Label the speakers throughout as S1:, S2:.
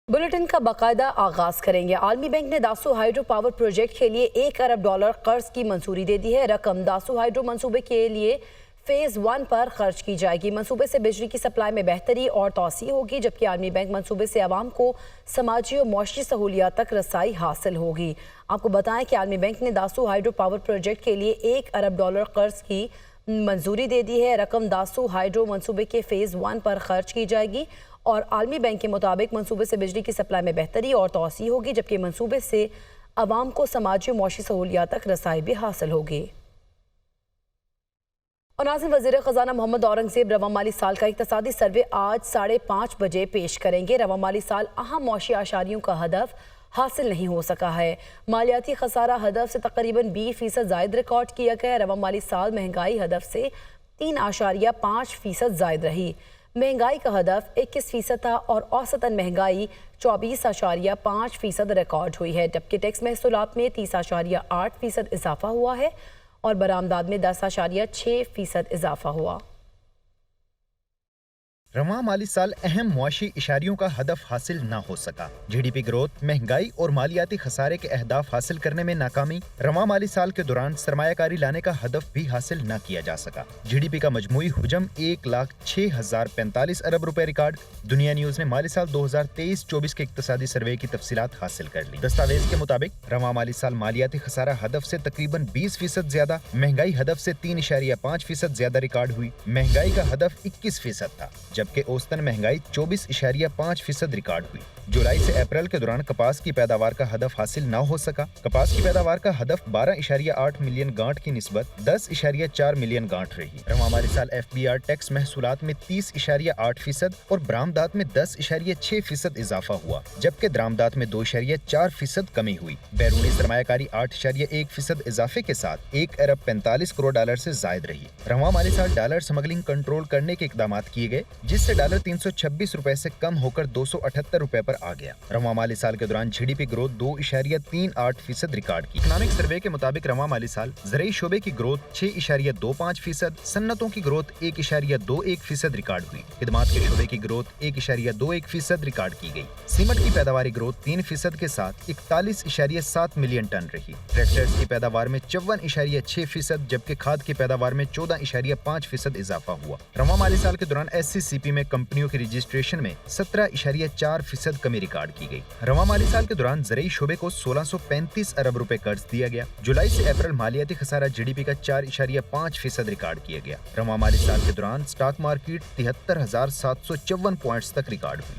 S1: Bulletin का बाकायदा आगाज करेंगे। आलमी बैंक ने दासू हाइड्रो पावर प्रोजेक्ट के लिए $1 अरब कर्ज की मंजूरी दे दी है। रकम दासू हाइड्रो मंसूबे के लिए फेज 1 पर खर्च की जाएगी। मंसूबे से बिजली की सप्लाई में बेहतरी और तोसी होगी, जबकि आलमी बैंक मंसूबे से आवाम को समाजी और मुआशी सहूलियात तक रसाई हासिल होगी। आपको बताएं कि आलमी बैंक ने दासू हाइड्रो पावर प्रोजेक्ट के लिए $1 अरब कर्ज की मंजूरी दे दी है। रकम दासू हाइड्रो मंसूबे के फेज 1 पर खर्च की जाएगी और आलमी बैंक के मुताबिक मंसूबे से बिजली की सप्लाई में बेहतरी और तोसी होगी, जबकि मंसूबे से आवाम को समाजी और मुआशी सहूलियात तक रसाई भी हासिल होगी। और नाज़रीन, वज़ीर ख़ज़ाना मोहम्मद औरंगज़ेब रवा माली साल का इक़्तिसादी सर्वे आज 5:30 बजे पेश करेंगे। रवा माली साल अहम मुआशी आशारियों का हदफ हासिल नहीं हो सका है। मालियाती खसारा हदफ से तकरीबन 20% ज़ायद रिकॉर्ड किया गया। रवा माली साल महंगाई हदफ से 3.5% ज़ायद रही। महंगाई का हदफ 21% था और औसतन महंगाई 24.5% रिकॉर्ड हुई है, जबकि टैक्स महसूलात में 30.8% इजाफा हुआ है और बरामदात में 10.6% इजाफा हुआ।
S2: रवां माली साल अहम मुआशी इशारियों का हदफ हासिल न हो सका। जीडीपी ग्रोथ, महंगाई और मालियाती खसारे के अहदाफ हासिल करने में नाकामी। रवां माली साल के दौरान सरमायाकारी लाने का हदफ भी हासिल न किया जा सका। जीडीपी का मजमूई हुजम 1,06,045 अरब रुपए रिकॉर्ड। दुनिया न्यूज ने माली साल 2023-24 के इक्तिसादी सर्वे की तफसीलात हासिल कर ली। दस्तावेज के मुताबिक रवां माली साल मालियाती खसारा हदफ से तकरीबन 20% ज्यादा, महंगाई हदफ से 3.5% ज्यादा रिकॉर्ड हुई। महंगाई का हदफ 21% था, जबकि औसतन महंगाई 24.5% रिकॉर्ड हुई। जुलाई से अप्रैल के दौरान कपास की पैदावार का हदफ हासिल न हो सका। कपास की पैदावार का हदफ 12.8 मिलियन गांठ की निस्बत 10.4 मिलियन गांठ रही। रवां माली साल FBR टैक्स महसूलात में 30.8% और बरामदात में 10.6% इजाफा हुआ, जबकि दरामदात में 2.4% कमी हुई। बैरूनी सरमायाकारी 8.1% इजाफे के साथ $1.45 अरब से जायद रही। रवां माली साल डॉलर स्मगलिंग कंट्रोल करने के इकदाम किए गए, जिससे डॉलर 326 रुपए से कम होकर 278 रुपए पर आ गया। रवां माली साल के दौरान जीडीपी ग्रोथ 2.38% रिकॉर्ड की। इकोनॉमिक सर्वे के मुताबिक रवां माली साल ज़रई शोबे की ग्रोथ 6.25%, सन्नतों की ग्रोथ 1.21% रिकॉर्ड हुई। खिदमात के शोबे की ग्रोथ 1.21% रिकॉर्ड की गई। सीमेंट की पैदावारी ग्रोथ 3% के साथ 41.7 मिलियन टन रही। ट्रैक्टर्स की पैदावार में 54.6%, जबकि खाद की पैदावार में 14.5% इजाफा हुआ। रवां माली साल के दौरान SCCP में कंपनियों के रजिस्ट्रेशन में 17.4% कमी रिकॉर्ड की गई। रवां माली साल के दौरान ज़रई शोबे को 1635 अरब रुपए कर्ज दिया गया। जुलाई से अप्रैल मालियाती खसारा जीडीपी का 4.5% रिकॉर्ड किया गया। रवां माली साल के दौरान स्टॉक मार्केट 73,754 पॉइंट्स तक रिकॉर्ड हुई।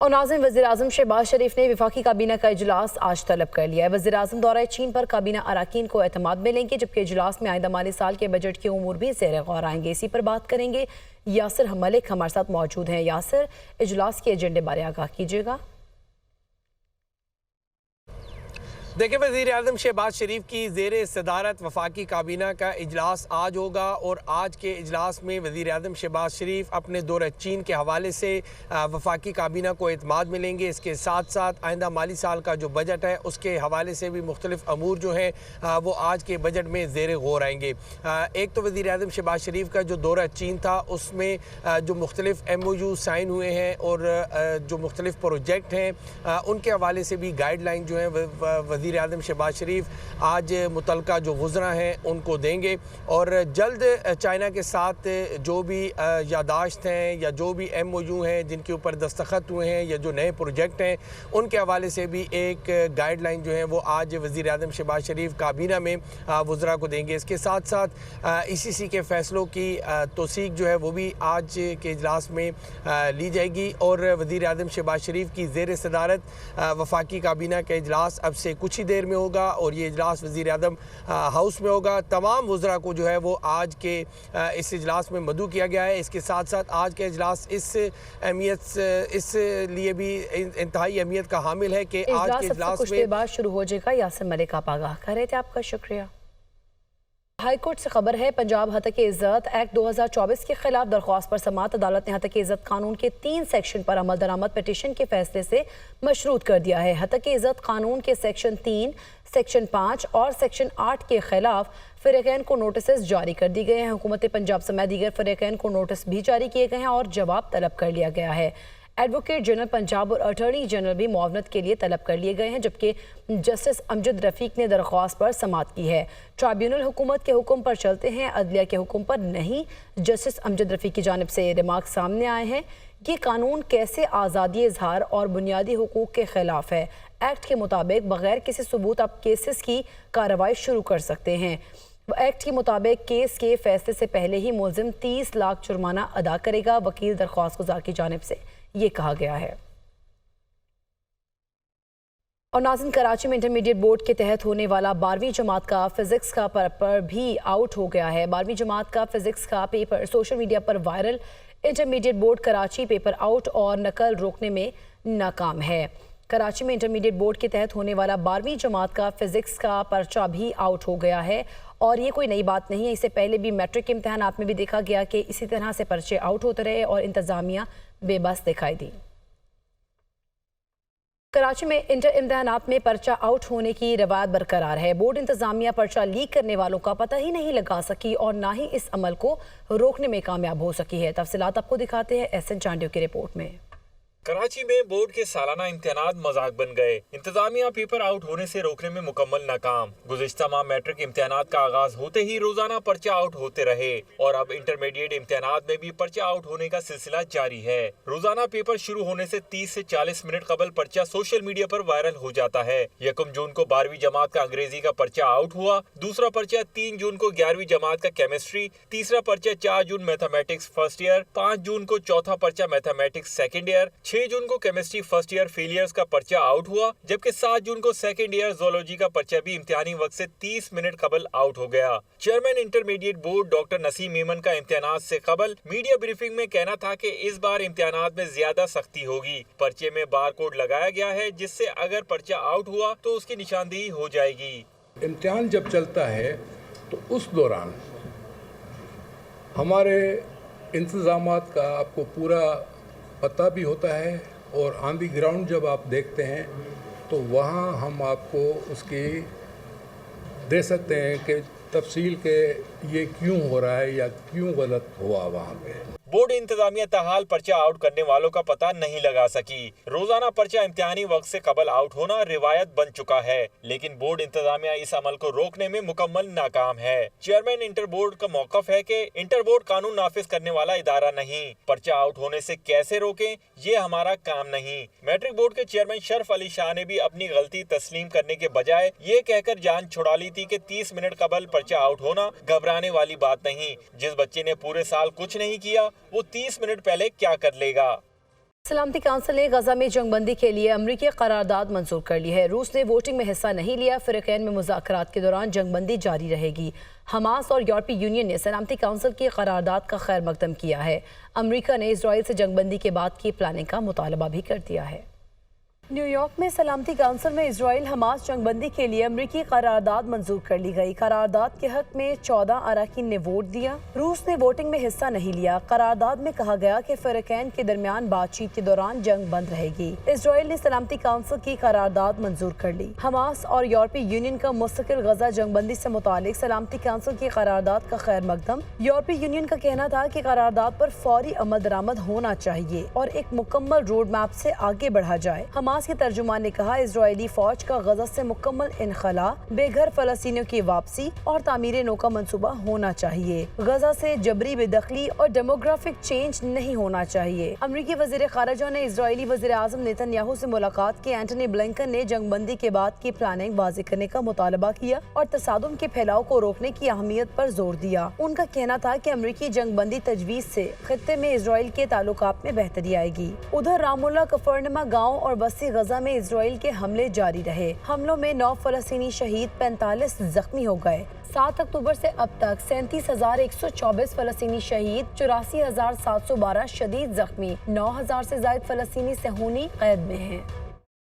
S1: और नाज़रीन, वज़ीर आज़म शहबाज शरीफ ने वफाकी काबीना का इजलास आज तलब कर लिया है। वज़ीर आज़म दौरा चीन पर काबीना अराकीन को एतमाद में लेंगे, जबकि इजलास में आइंदा माली साल के बजट के उमूर भी ज़ेर गौर आएंगे। इसी पर बात करेंगे। यासिर मलिक हमारे साथ मौजूद हैं। यासिर, इजलास के एजेंडे बारे आगाह कीजिएगा।
S3: देखिए, वज़ीर आज़म शहबाज शरीफ की ज़ेर सदारत वफाकी काबीना का इजलास आज होगा और आज के इजलास में वज़ीर आज़म शहबाज शरीफ अपने दौरे चीन के हवाले से वफाकी काबीना को एतमाद में लेंगे। इसके साथ साथ आइंदा माली साल का जो बजट है उसके हवाले से भी मुख्तलिफ अमूर जो हैं वो आज के बजट में ज़ेर गौर आएंगे। एक तो वज़ीर आज़म शहबाज शरीफ का जो दौरा चीन था उसमें जो मुख्तलिफ MOU साइन हुए हैं और जो मुख्तलिफ प्रोजेक्ट हैं उनके हवाले से भी गाइडलाइन जो है वज़ीर आज़म शहबाज शरीफ आज मुतलका जो गुज़रा हैं उनको देंगे और जल्द चाइना के साथ जो भी यादाश्त हैं या जो भी MOU हैं जिनके ऊपर दस्तखत हुए हैं या जो नए प्रोजेक्ट हैं उनके हवाले से भी एक गाइडलाइन जो है वो आज वज़ीर आज़म शहबाज शरीफ काबीना में वज़रा को देंगे। इसके साथ साथ ECC के फ़ैसलों की तौसीक जो है वो भी आज के इजलास में ली जाएगी और वज़ीर आज़म शहबाज शरीफ की ज़ेर सदारत वफाकी काबीना का इजलास अब से कुछ ही देर में होगा और ये इजलास वज़ीर आज़म हाउस में होगा। तमाम वज़रा को जो है वो आज के इस इजलास में मदऊ किया गया है। इसके साथ साथ आज का इजलास इस लिए भी इंतहाई अहमियत का हामिल है कि आज के इजलास
S1: कुछ देर बाद शुरू हो जाएगा। यासिर मलिक आप आगाह कर रहे थे, आपका शुक्रिया। हाई कोर्ट से खबर है, पंजाब हतक इज़्ज़त एक्ट 2024 के खिलाफ दरख्वास्त पर समाअत अदालत ने हतक इज़्ज़त कानून के 3 सेक्शन पर अमल दरामद पिटीशन के फैसले से मशरूत कर दिया है। हतक इज़्ज़त कानून के सेक्शन 3, सेक्शन 5 और सेक्शन 8 के खिलाफ फ़रीक़ैन को नोटिस जारी कर दी गए हैं। हुकूमत पंजाब समेत दीगर फ़रीक़ैन को नोटिस भी जारी किए गए हैं और जवाब तलब कर लिया गया है। ایڈوکیٹ جنرل پنجاب اور اٹارنی جنرل بھی معاونت کے لیے طلب کر لیے گئے ہیں، جبکہ جسٹس امجد رفیق نے درخواست پر سماعت کی ہے۔ ٹرائبیونل حکومت کے حکم پر چلتے ہیں، عدلیہ کے حکم پر نہیں۔ جسٹس امجد رفیق کی جانب سے ریمارک سامنے آئے ہیں۔ یہ قانون کیسے آزادی اظہار اور بنیادی حقوق کے خلاف ہے؟ ایکٹ کے مطابق بغیر کسی ثبوت آپ کیسز کی کارروائی شروع کر سکتے ہیں۔ ایکٹ کے مطابق کیس کے فیصلے سے پہلے ہی ملزم 30 لاکھ جرمانہ ادا کرے گا۔ وکیل درخواست گزار کی جانب سے یہ کہا گیا ہے۔ اور ناظرین، کراچی میں انٹرمیڈیٹ بورڈ کے تحت ہونے والا 12ویں جماعت کا فزکس کا پیپر بھی آؤٹ ہو گیا ہے۔ 12ویں جماعت کا فزکس کا پیپر سوشل میڈیا پر viral. Intermediate board Karachi paper out اور نقل روکنے میں ناکام ہے۔ کراچی میں انٹرمیڈیٹ بورڈ کے تحت ہونے والا 12ویں جماعت کا فزکس کا پرچہ بھی آؤٹ ہو گیا ہے، اور یہ کوئی نئی بات نہیں ہے۔ اس سے پہلے بھی میٹرک کے امتحانات میں بھی دیکھا گیا کہ اسی طرح سے پرچے آؤٹ ہوتے رہے اور انتظامیہ بے بس دکھائی دی۔ کراچی میں انٹر امتحانات میں پرچہ آؤٹ ہونے کی روایت برقرار ہے۔ بورڈ انتظامیہ پرچہ لیک کرنے والوں کا پتہ ہی نہیں لگا سکی اور نہ ہی اس عمل کو روکنے میں کامیاب ہو سکی ہے۔ تفصیلات آپ کو دکھاتے ہیں ایس این چانڈیو کی رپورٹ میں۔
S4: کراچی میں بورڈ کے سالانہ امتحانات مذاق بن گئے۔ انتظامیہ پیپر آؤٹ ہونے سے روکنے میں مکمل ناکام۔ گزشتہ ماہ میٹرک امتحانات کا آغاز ہوتے ہی روزانہ پرچہ آؤٹ ہوتے رہے اور اب انٹرمیڈیٹ امتحانات میں بھی پرچہ آؤٹ ہونے کا سلسلہ جاری ہے۔ روزانہ پیپر شروع ہونے سے 30 سے 40 منٹ قبل پرچہ سوشل میڈیا پر وائرل ہو جاتا ہے۔ 1 جون کو 12ویں جماعت کا انگریزی کا پرچہ آؤٹ ہوا، دوسرا پرچہ 3 جون کو 11ویں جماعت کا کیمسٹری، تیسرا پرچہ 4 جون میتھمیٹکس فرسٹ ایئر، 5 جون کو چوتھا پرچہ میتھمیٹکس سیکنڈ ایئر، 6 جون کو کیمسٹری فرسٹ ایئر فیلیئرز کا پرچہ آؤٹ ہوا، جبکہ 7 جون کو سیکنڈ ایئر زولوجی کا پرچہ بھی امتحانی وقت سے 30 منٹ قبل آؤٹ ہو گیا۔ چیئرمین انٹرمیڈیٹ بورڈ ڈاکٹر نسیم ایمن کا امتحانات سے قبل میڈیا بریفنگ میں کہنا تھا کہ اس بار امتحانات میں زیادہ سختی ہوگی۔ پرچے میں بار کوڈ لگایا گیا ہے جس سے اگر پرچہ آؤٹ ہوا تو اس کی نشاندہی ہو جائے گی۔
S5: امتحان جب چلتا ہے تو اس دوران ہمارے انتظامات کا آپ کو پورا پتہ بھی ہوتا ہے، اور آن دی گراؤنڈ جب آپ دیکھتے ہیں تو وہاں ہم آپ کو اس کی دے سکتے ہیں کہ تفصیل کہ یہ کیوں ہو رہا ہے یا کیوں غلط ہوا وہاں پہ۔
S4: بورڈ انتظامیہ تاحال پرچہ آؤٹ کرنے والوں کا پتہ نہیں لگا سکی۔ روزانہ پرچہ امتحانی وقت سے قبل آؤٹ ہونا روایت بن چکا ہے، لیکن بورڈ انتظامیہ اس عمل کو روکنے میں مکمل ناکام ہے۔ چیئرمین انٹر بورڈ کا موقف ہے کہ انٹر بورڈ قانون نافذ کرنے والا ادارہ نہیں، پرچہ آؤٹ ہونے سے کیسے روکیں یہ ہمارا کام نہیں۔ میٹرک بورڈ کے چیئرمین شرف علی شاہ نے بھی اپنی غلطی تسلیم کرنے کے بجائے یہ کہہ کر جان چھڑا لی تھی کہ 30 منٹ قبل پرچہ آؤٹ ہونا گھبرانے والی بات نہیں، جس بچے نے پورے سال کچھ نہیں کیا وہ 30 منٹ پہلے کیا کر لے گا۔
S1: سلامتی کونسل نے غزہ میں جنگ بندی کے لیے امریکی قرارداد منظور کر لی ہے۔ روس نے ووٹنگ میں حصہ نہیں لیا۔ فریقین میں مذاکرات کے دوران جنگ بندی جاری رہے گی۔ حماس اور یورپی یونین نے سلامتی کونسل کی قرارداد کا خیر مقدم کیا ہے۔ امریکہ نے اسرائیل سے جنگ بندی کے بعد کی پلاننگ کا مطالبہ بھی کر دیا ہے۔ نیو یارک میں سلامتی کونسل میں اسرائیل حماس جنگ بندی کے لیے امریکی قرارداد منظور کر لی گئی۔ قرارداد کے حق میں 14 اراکین نے ووٹ دیا۔ روس نے ووٹنگ میں حصہ نہیں لیا۔ قرارداد میں کہا گیا کہ فریقین کے درمیان بات چیت کے دوران جنگ بند رہے گی۔ اسرائیل نے سلامتی کونسل کی قرارداد منظور کر لی۔ حماس اور یورپی یونین کا مستقل غزہ جنگ بندی سے متعلق سلامتی کونسل کی قرارداد کا خیر مقدم۔ یورپی یونین کا کہنا تھا کہ قرارداد پر فوری عمل درآمد ہونا چاہیے اور ایک مکمل روڈ میپ سے آگے بڑھا جائے۔ حماس کے ترجمان نے کہا اسرائیلی فوج کا غزہ سے مکمل انخلاء، بے گھر فلسطینیوں کی واپسی اور تعمیر نو کا منصوبہ ہونا چاہیے۔ غزہ سے جبری بے دخلی اور ڈیموگرافک چینج نہیں ہونا چاہیے۔ امریکی وزیر خارجہ نے اسرائیلی وزیر اعظم نیتن یاہو سے ملاقات کی۔ اینٹونی بلنکن نے جنگ بندی کے بعد کی پلاننگ واضح کرنے کا مطالبہ کیا اور تصادم کے پھیلاؤ کو روکنے کی اہمیت پر زور دیا۔ ان کا کہنا تھا کہ امریکی جنگ بندی تجویز سے خطے میں اسرائیل کے تعلقات میں بہتری آئے گی۔ ادھر رام اللہ کفرنما گاؤں اور بستی غزہ میں اسرائیل کے حملے جاری رہے۔ حملوں میں 9 فلسطینی شہید، 45 زخمی ہو گئے۔ 7 اکتوبر سے اب تک 37,124 فلسطینی شہید، 84,712 شدید زخمی، 9,000 سے زائد فلسطینی صہیونی قید میں ہیں۔